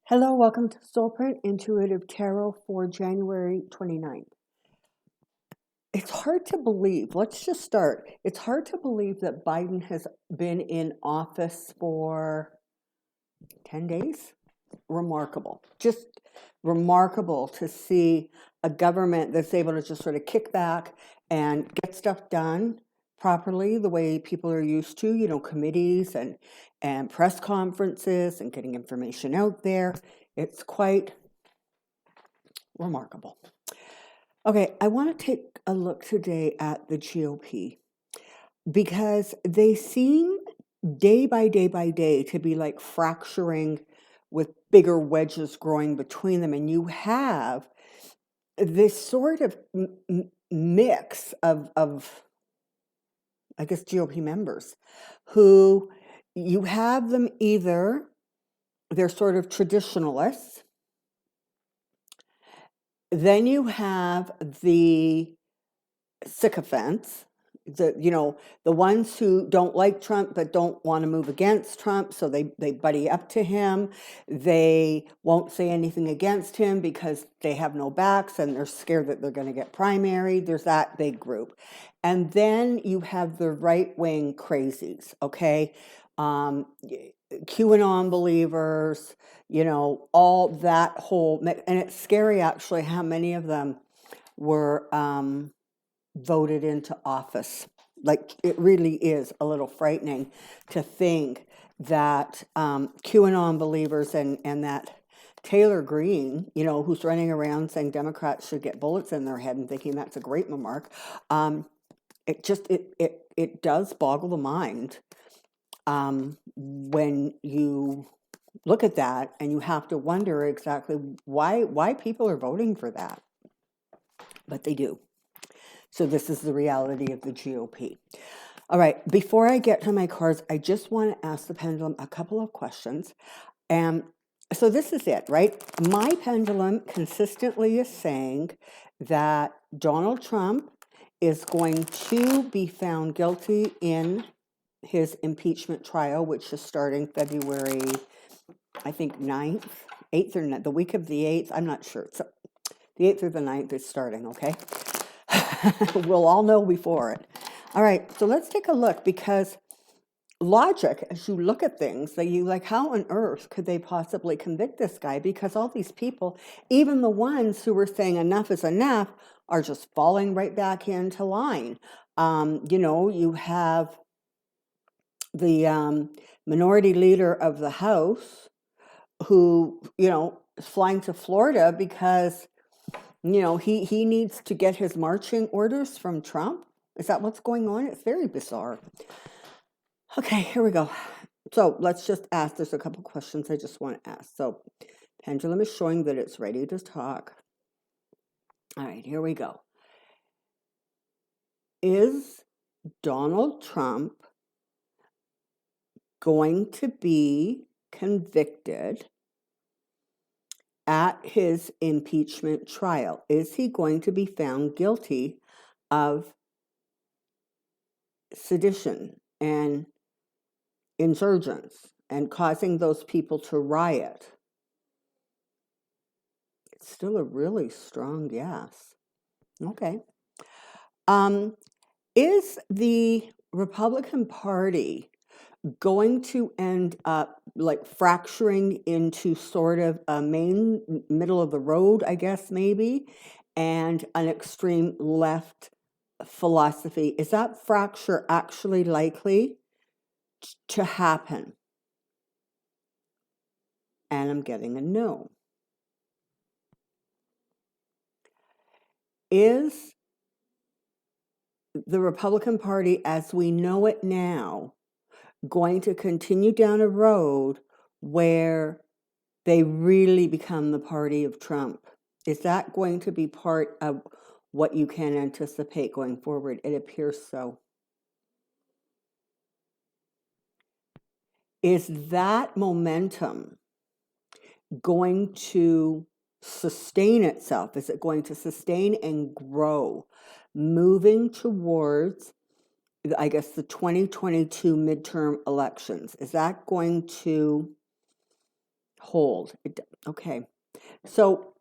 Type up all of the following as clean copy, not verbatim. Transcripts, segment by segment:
Hello, welcome to Soulprint Intuitive Tarot for January 29th. It's hard to believe, let's just start. It's hard to believe that Biden has been in office for 10 days. Remarkable. Just remarkable to see a government that's able to just sort of kick back and get stuff done properly the way people are used to, committees and press conferences and getting information out there. It's quite remarkable. Okay, I want to take a look today at the GOP because they seem day by day to be like fracturing with bigger wedges growing between them. And you have this sort of mix of I guess, GOP members who you have them either, they're sort of traditionalists. Then you have the sycophants, the ones who don't like Trump but don't want to move against Trump, so they buddy up to him. They won't say anything against him because they have no backs and they're scared that they're going to get primaried. There's that big group. And then you have the right-wing crazies, okay? QAnon believers, all that whole, and it's scary actually how many of them were voted into office. Like, it really is a little frightening to think that QAnon believers and that Taylor Greene, who's running around saying Democrats should get bullets in their head and thinking that's a great remark, it does boggle the mind when you look at that, and you have to wonder exactly why people are voting for that. But they do. So this is the reality of the GOP. All right, before I get to my cards, I just want to ask the pendulum a couple of questions. And so this is it, right? My pendulum consistently is saying that Donald Trump is going to be found guilty in his impeachment trial, which is starting February, I think, 9th, 8th or 9th, the week of the 8th. I'm not sure. So the 8th or the 9th is starting, okay? We'll all know before it. All right, so let's take a look, because logic, as you look at things, that you like, how on earth could they possibly convict this guy? Because all these people, even the ones who were saying enough is enough, are just falling right back into line. You have the minority leader of the House who, is flying to Florida because, he needs to get his marching orders from Trump. Is that what's going on? It's very bizarre. Okay, here we go. So let's just ask. There's a couple questions I just want to ask. So pendulum is showing that it's ready to talk. All right, here we go. Is Donald Trump going to be convicted at his impeachment trial? Is he going to be found guilty of sedition and insurgents and causing those people to riot? It's still a really strong yes. Okay. Is the Republican Party going to end up like fracturing into sort of a middle of the road, I guess, maybe, and an extreme left philosophy? Is that fracture actually likely to happen? And I'm getting a no. Is the Republican Party, as we know it now, going to continue down a road where they really become the party of Trump? Is that going to be part of what you can anticipate going forward? It appears so. Is that momentum going to sustain itself? Is it going to sustain and grow, moving towards, I guess, the 2022 midterm elections? Is that going to hold. Okay. So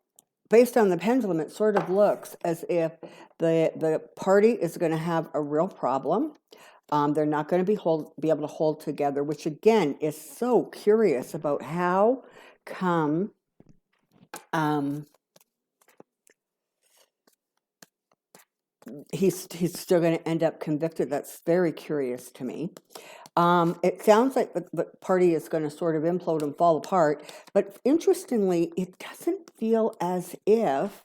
based on the pendulum, it sort of looks as if the party is going to have a real problem. They're not going to be able to hold together, which again is so curious about how come he's still going to end up convicted. That's very curious to me. It sounds like the party is going to sort of implode and fall apart, but interestingly, it doesn't feel as if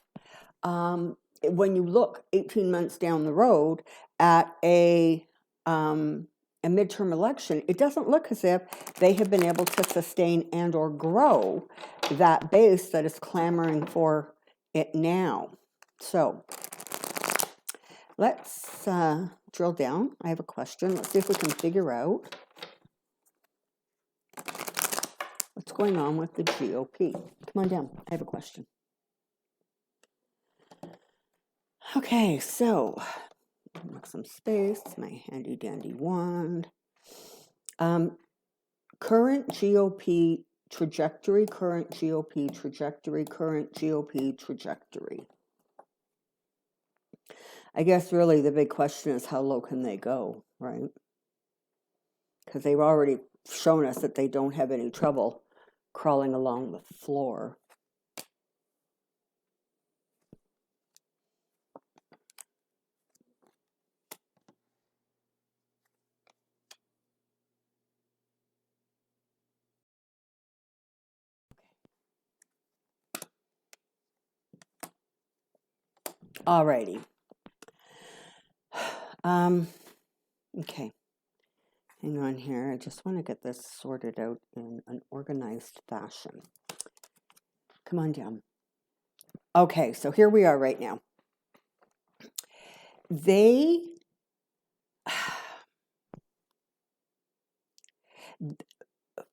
when you look 18 months down the road at a midterm election, it doesn't look as if they have been able to sustain and or grow that base that is clamoring for it now. So let's drill down. I have a question. Let's see if we can figure out what's going on with the GOP. Come on down. I have a question. Okay, so make some space, my handy dandy wand. Current GOP trajectory, current GOP trajectory, current GOP trajectory. I guess really the big question is how low can they go, right? Because they've already shown us that they don't have any trouble crawling along the floor. Alrighty. Okay. Hang on here. I just want to get this sorted out in an organized fashion. Come on down. Okay, so here we are right now. They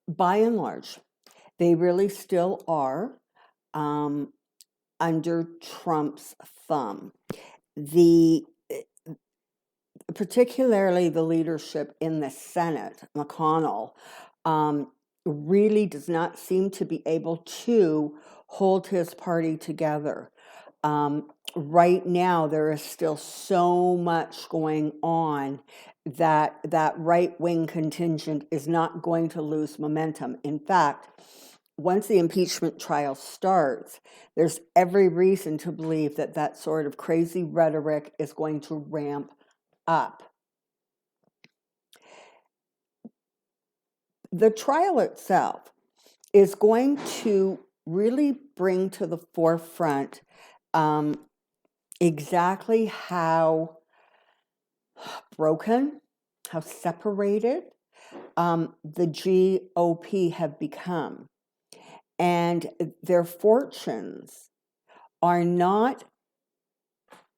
by and large, they really still are under Trump's thumb. Particularly the leadership in the Senate, McConnell, really does not seem to be able to hold his party together. Right now, there is still so much going on that right-wing contingent is not going to lose momentum. In fact, once the impeachment trial starts, there's every reason to believe that that sort of crazy rhetoric is going to ramp up. The trial itself is going to really bring to the forefront exactly how broken, how separated the GOP have become. And their fortunes are not,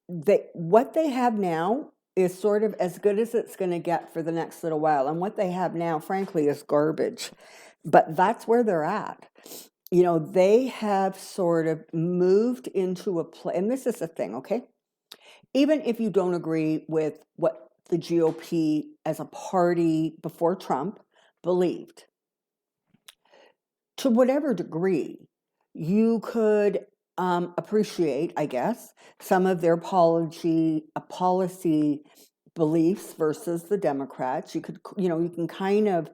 what they have now is sort of as good as it's going to get for the next little while. And what they have now, frankly, is garbage. But that's where they're at. You know, they have sort of moved into a place, and this is the thing, okay? Even if you don't agree with what the GOP as a party before Trump believed, to whatever degree, you could appreciate, I guess, some of their policy beliefs versus the Democrats. You could, you can kind of,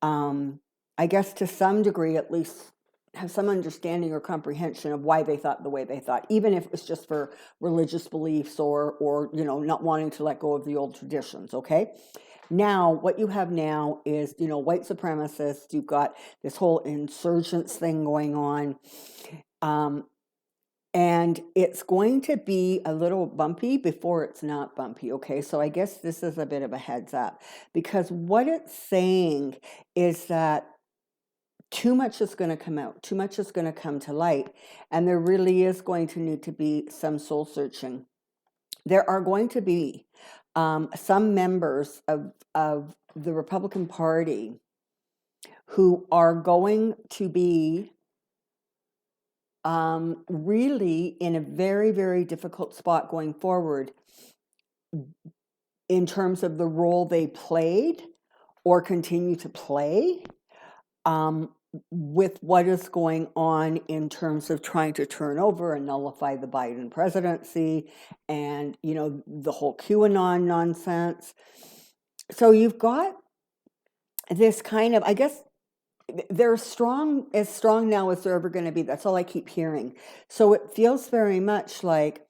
I guess to some degree at least, have some understanding or comprehension of why they thought the way they thought, even if it was just for religious beliefs or not wanting to let go of the old traditions, okay? Now, what you have now is, white supremacists. You've got this whole insurgents thing going on. And it's going to be a little bumpy before it's not bumpy, okay? So I guess this is a bit of a heads up. Because what it's saying is that too much is going to come out. Too much is going to come to light. And there really is going to need to be some soul searching. There are going to be some members of the Republican Party who are going to be really in a very, very difficult spot going forward in terms of the role they played or continue to play with what is going on in terms of trying to turn over and nullify the Biden presidency and, the whole QAnon nonsense. So you've got this kind of, I guess, they're as strong now as they're ever going to be. That's all I keep hearing. So it feels very much like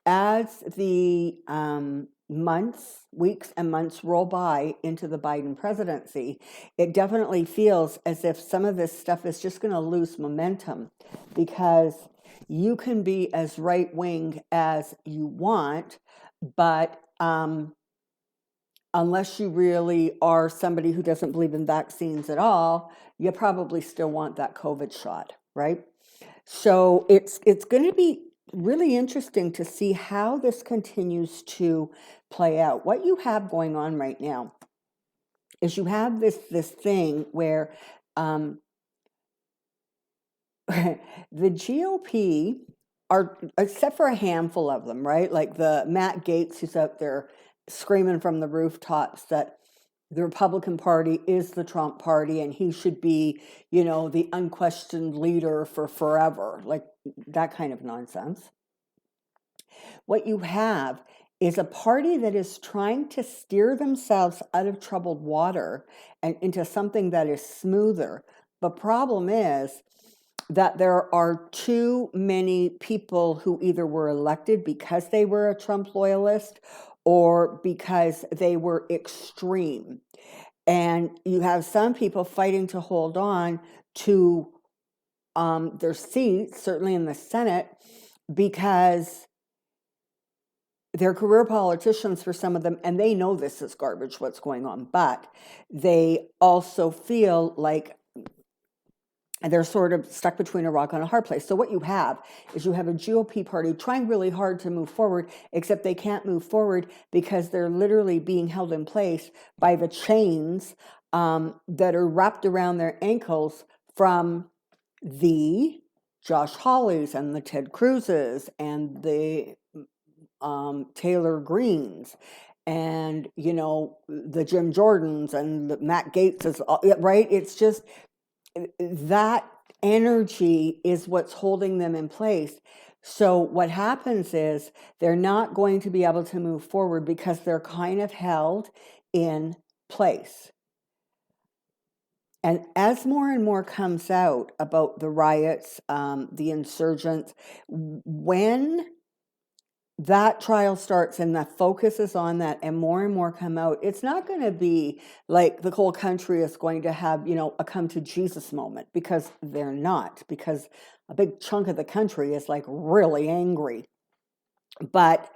as the weeks and months roll by into the Biden presidency, it definitely feels as if some of this stuff is just going to lose momentum, because you can be as right-wing as you want, but unless you really are somebody who doesn't believe in vaccines at all, you probably still want that COVID shot, right? So it's going to be really interesting to see how this continues to play out. What you have going on right now is you have this thing where the GOP are, except for a handful of them, right? Like the Matt Gaetz, who's out there screaming from the rooftops that the Republican Party is the Trump party and he should be, the unquestioned leader for forever, like that kind of nonsense. What you have is a party that is trying to steer themselves out of troubled water and into something that is smoother. The problem is that there are too many people who either were elected because they were a Trump loyalist or because they were extreme. And you have some people fighting to hold on to their seats, certainly in the Senate, because they're career politicians for some of them, and they know this is garbage, what's going on, but they also feel like they're sort of stuck between a rock and a hard place. So what you have is you have a GOP party trying really hard to move forward, except they can't move forward because they're literally being held in place by the chains that are wrapped around their ankles from the Josh Hawleys and the Ted Cruzes and the Taylor Greens and, the Jim Jordans and the Matt Gaetz, right? It's just that energy is what's holding them in place. So what happens is they're not going to be able to move forward because they're kind of held in place. And as more and more comes out about the riots, the insurgents, when that trial starts and the focus is on that and more come out, it's not going to be like the whole country is going to have, a come to Jesus moment, because they're not, because a big chunk of the country is like really angry. But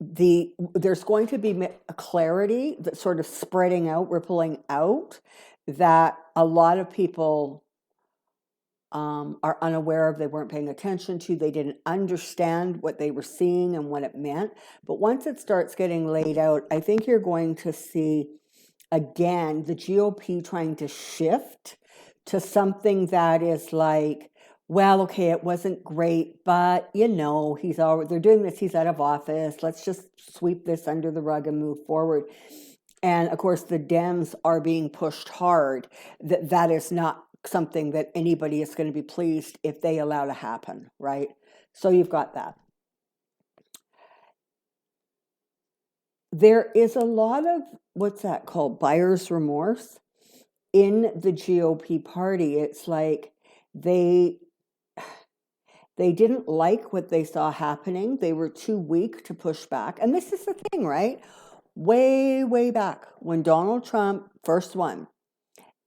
there's going to be a clarity that's sort of spreading out, rippling out, that a lot of people are unaware of, they weren't paying attention to, they didn't understand what they were seeing and what it meant. But once it starts getting laid out, I think you're going to see, again, the GOP trying to shift to something that is like, well, okay, it wasn't great, but they're doing this, he's out of office, let's just sweep this under the rug and move forward. And of course, the Dems are being pushed hard. That is not something that anybody is going to be pleased if they allow to happen, right? So you've got that. There is a lot of, what's that called, buyer's remorse in the GOP party. It's like they didn't like what they saw happening. They were too weak to push back. And this is the thing, right? Way back when Donald Trump first won,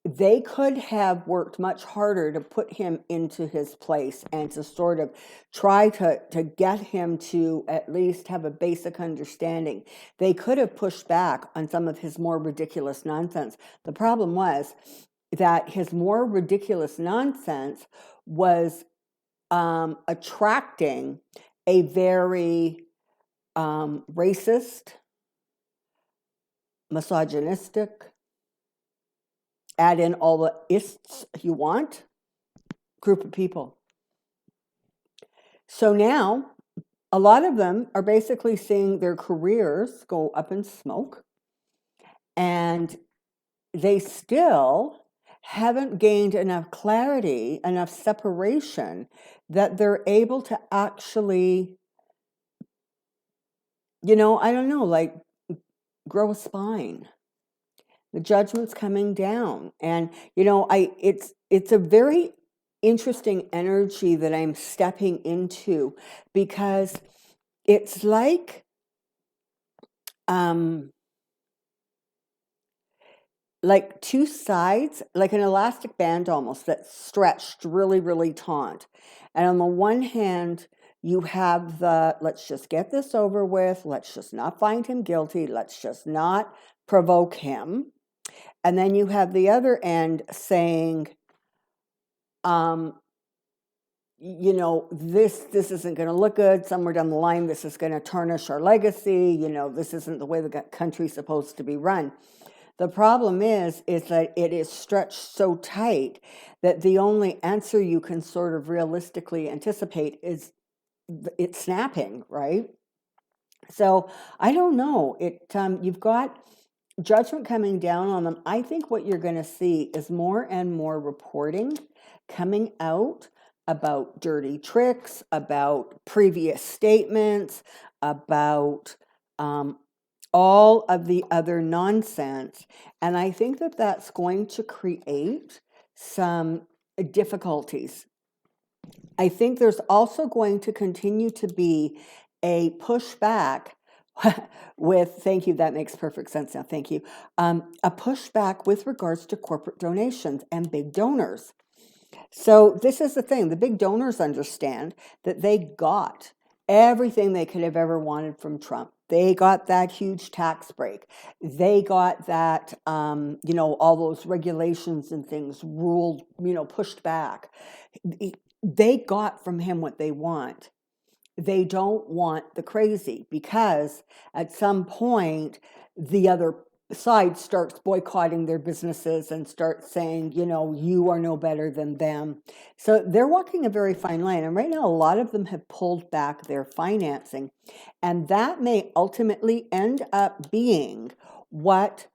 they could have worked much harder to put him into his place and to sort of try to get him to at least have a basic understanding. They could have pushed back on some of his more ridiculous nonsense. The problem was that his more ridiculous nonsense was attracting a very racist, misogynistic, add in all the ists you want, group of people. So now a lot of them are basically seeing their careers go up in smoke, and they still haven't gained enough clarity, enough separation, that they're able to actually, I don't know, like grow a spine. The judgment's coming down. And, it's a very interesting energy that I'm stepping into, because it's like two sides, like an elastic band almost, that's stretched really, really taut. And on the one hand, you have the, let's just get this over with, let's just not find him guilty, let's just not provoke him. And then you have the other end saying, this isn't going to look good. Somewhere down the line, this is going to tarnish our legacy. This isn't the way the country's supposed to be run. The problem is that it is stretched so tight that the only answer you can sort of realistically anticipate is it's snapping, right? So I don't know. You've got judgment coming down on them. I think what you're going to see is more and more reporting coming out about dirty tricks, about previous statements, about all of the other nonsense. And I think that that's going to create some difficulties. I think there's also going to continue to be a pushback thank you, that makes perfect sense now, thank you, a pushback with regards to corporate donations and big donors. So this is the thing, the big donors understand that they got everything they could have ever wanted from Trump. They got that huge tax break. They got that, all those regulations and things ruled, pushed back. They got from him what they want. They don't want the crazy, because at some point the other side starts boycotting their businesses and starts saying, you are no better than them. So they're walking a very fine line. And right now, a lot of them have pulled back their financing. And that may ultimately end up being what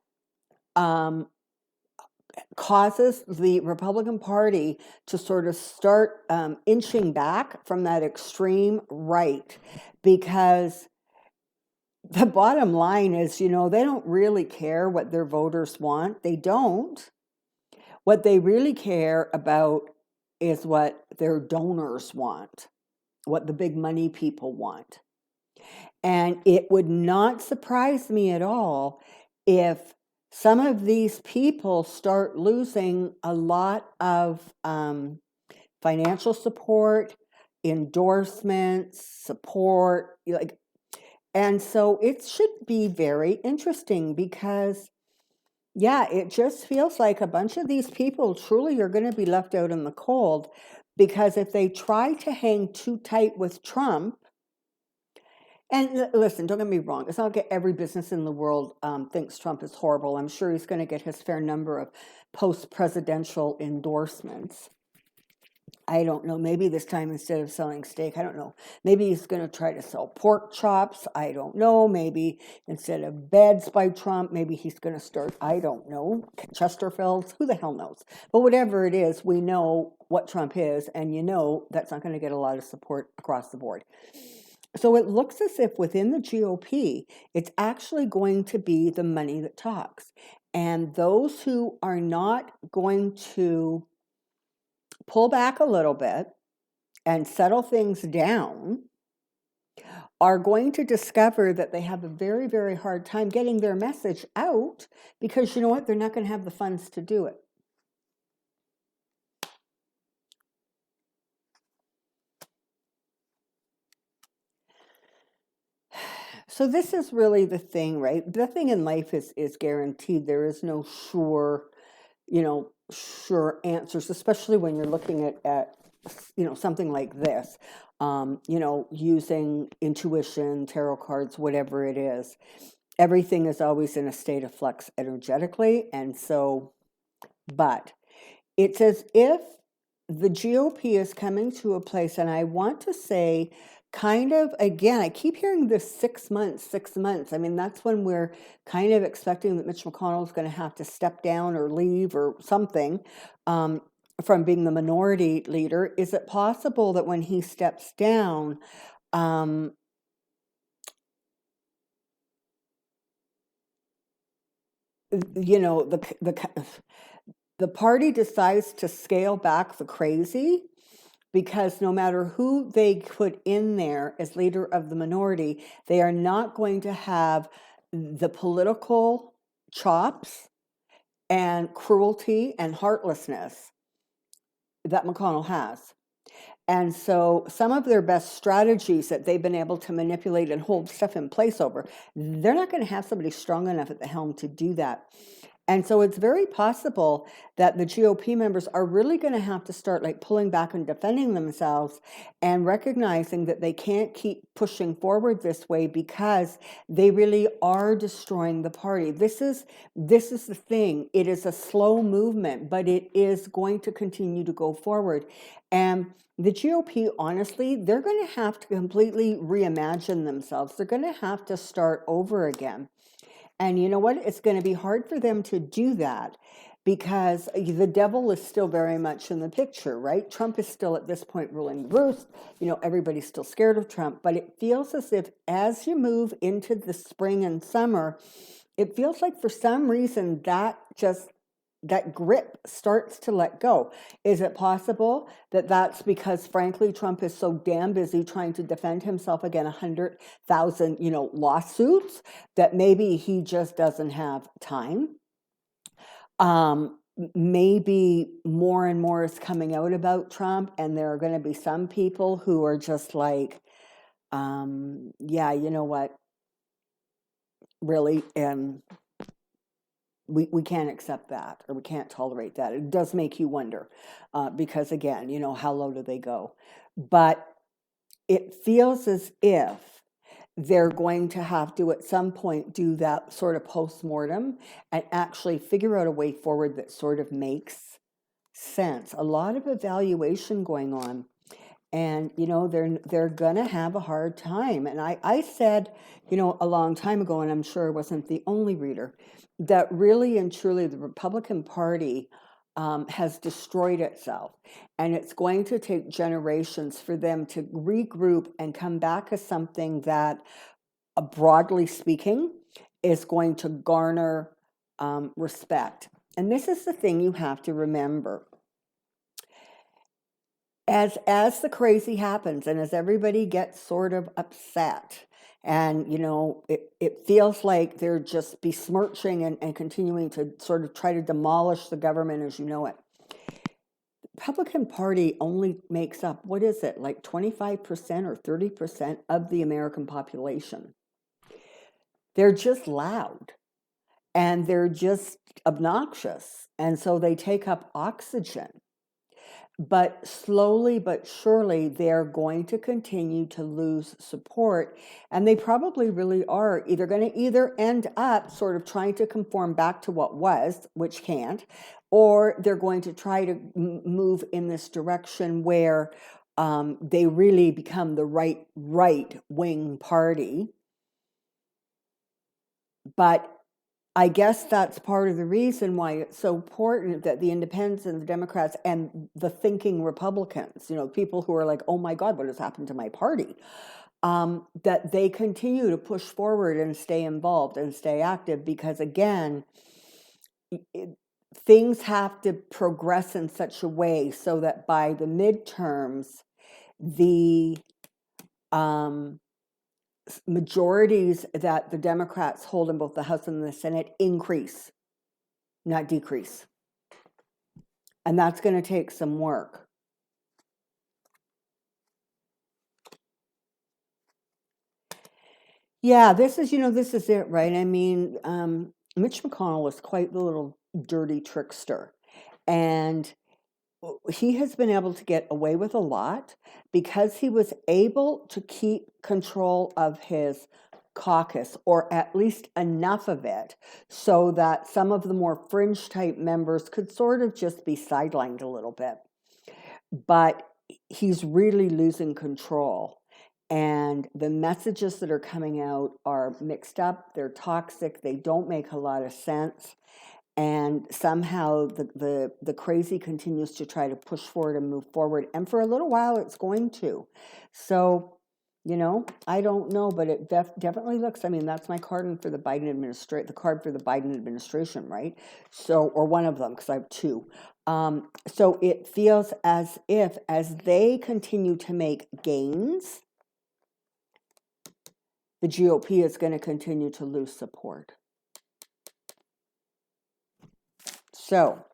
causes the Republican Party to sort of start inching back from that extreme right, because the bottom line is, they don't really care what their voters want. They don't. What they really care about is what their donors want, what the big money people want. And it would not surprise me at all if some of these people start losing a lot of financial support, endorsements, support, and so it should be very interesting, because, it just feels like a bunch of these people truly are going to be left out in the cold, because if they try to hang too tight with Trump, and listen, don't get me wrong, it's not like every business in the world thinks Trump is horrible. I'm sure he's going to get his fair number of post-presidential endorsements. I don't know, maybe this time instead of selling steak, I don't know. Maybe he's going to try to sell pork chops. I don't know. Maybe instead of beds by Trump, maybe he's going to start, I don't know, Chesterfields. Who the hell knows? But whatever it is, we know what Trump is, and that's not going to get a lot of support across the board. So it looks as if within the GOP, it's actually going to be the money that talks. And those who are not going to pull back a little bit and settle things down are going to discover that they have a very, very hard time getting their message out, because you know what? They're not going to have the funds to do it. So this is really the thing, right? Nothing in life is guaranteed. There is no sure answers, especially when you're looking at something like this, using intuition, tarot cards, whatever it is. Everything is always in a state of flux energetically. And so, but it's as if the GOP is coming to a place, and I want to say kind of, again, I keep hearing this 6 months, 6 months. I mean, that's when we're kind of expecting that Mitch McConnell is going to have to step down or leave or something from being the minority leader. Is it possible that when he steps down, you know, the party decides to scale back the crazy, because no matter who they put in there as leader of the minority, they are not going to have the political chops and cruelty and heartlessness that McConnell has. And so some of their best strategies that they've been able to manipulate and hold stuff in place over, they're not going to have somebody strong enough at the helm to do that. And so it's very possible that the GOP members are really going to have to start like pulling back and defending themselves and recognizing that they can't keep pushing forward this way, because they really are destroying the party. This is the thing. It is a slow movement, but it is going to continue to go forward. And the GOP, honestly, they're going to have to completely reimagine themselves. They're going to have to start over again. And you know what? It's going to be hard for them to do that, because the devil is still very much in the picture, right? Trump is still at this point ruling the roost. You know, everybody's still scared of Trump, but it feels as if as you move into the spring and summer, it feels like for some reason that grip starts to let go. Is it possible that that's because, frankly, Trump is so damn busy trying to defend himself against 100,000, lawsuits, that maybe he just doesn't have time? Maybe more and more is coming out about Trump, and there are going to be some people who are just like, yeah, you know what? Really? And we can't accept that, or we can't tolerate that. It does make you wonder, because again, how low do they go? But it feels as if they're going to have to at some point do that sort of post-mortem and actually figure out a way forward that sort of makes sense. A lot of evaluation going on. And, they're going to have a hard time. And I said, a long time ago, and I'm sure I wasn't the only reader, that really and truly the Republican Party has destroyed itself. And it's going to take generations for them to regroup and come back as something that, broadly speaking, is going to garner respect. And this is the thing you have to remember. As the crazy happens, and as everybody gets sort of upset, and it feels like they're just besmirching and continuing to sort of try to demolish the government as you know it. The Republican Party only makes up, what is it, like 25% or 30% of the American population. They're just loud, and they're just obnoxious, and so they take up oxygen. But slowly but surely, they're going to continue to lose support. And they probably really are either going to end up sort of trying to conform back to what was, which can't, or they're going to try to move in this direction where they really become the right-wing party. But I guess that's part of the reason why it's so important that the independents and the Democrats and the thinking Republicans, people who are like, oh my God, what has happened to my party? That they continue to push forward and stay involved and stay active, because again, things have to progress in such a way so that by the midterms, the majorities that the Democrats hold in both the House and the Senate increase, not decrease. And that's going to take some work. Yeah, this is it, right? I mean, Mitch McConnell is quite the little dirty trickster. And he has been able to get away with a lot because he was able to keep control of his caucus, or at least enough of it, so that some of the more fringe type members could sort of just be sidelined a little bit. But he's really losing control. And the messages that are coming out are mixed up, they're toxic, they don't make a lot of sense. And somehow the crazy continues to try to push forward and move forward. And for a little while, it's going to. So, I don't know, but it definitely looks, that's my card for the Biden administration, the card for the Biden administration, right? So, or one of them, because I have two. So it feels as if, as they continue to make gains, the GOP is going to continue to lose support. So,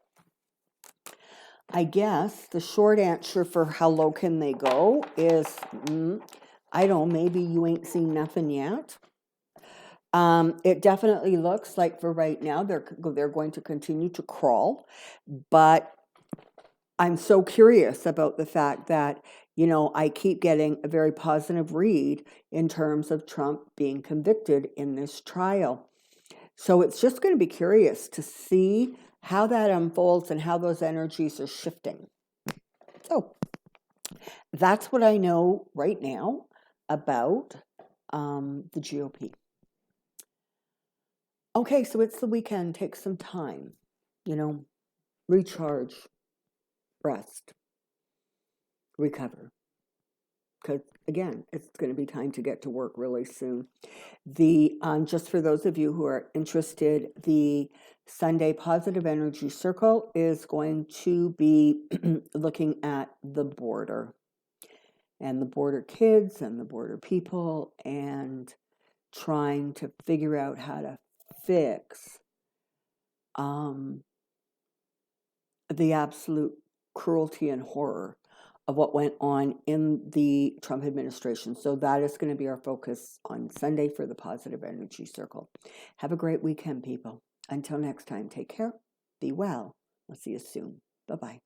I guess the short answer for how low can they go is, I don't know, maybe you ain't seen nothing yet. It definitely looks like for right now, they're going to continue to crawl, but I'm so curious about the fact that, I keep getting a very positive read in terms of Trump being convicted in this trial. So it's just going to be curious to see how that unfolds and how those energies are shifting. So that's what I know right now about the GOP. Okay, so it's the weekend. Take some time, recharge, rest, recover. Because again, it's going to be time to get to work really soon. Just for those of you who are interested, the Sunday Positive Energy Circle is going to be looking at the border and the border kids and the border people and trying to figure out how to fix the absolute cruelty and horror of what went on in the Trump administration. So that is going to be our focus on Sunday for the Positive Energy Circle. Have a great weekend, people. Until next time, take care, be well. I'll see you soon. Bye-bye.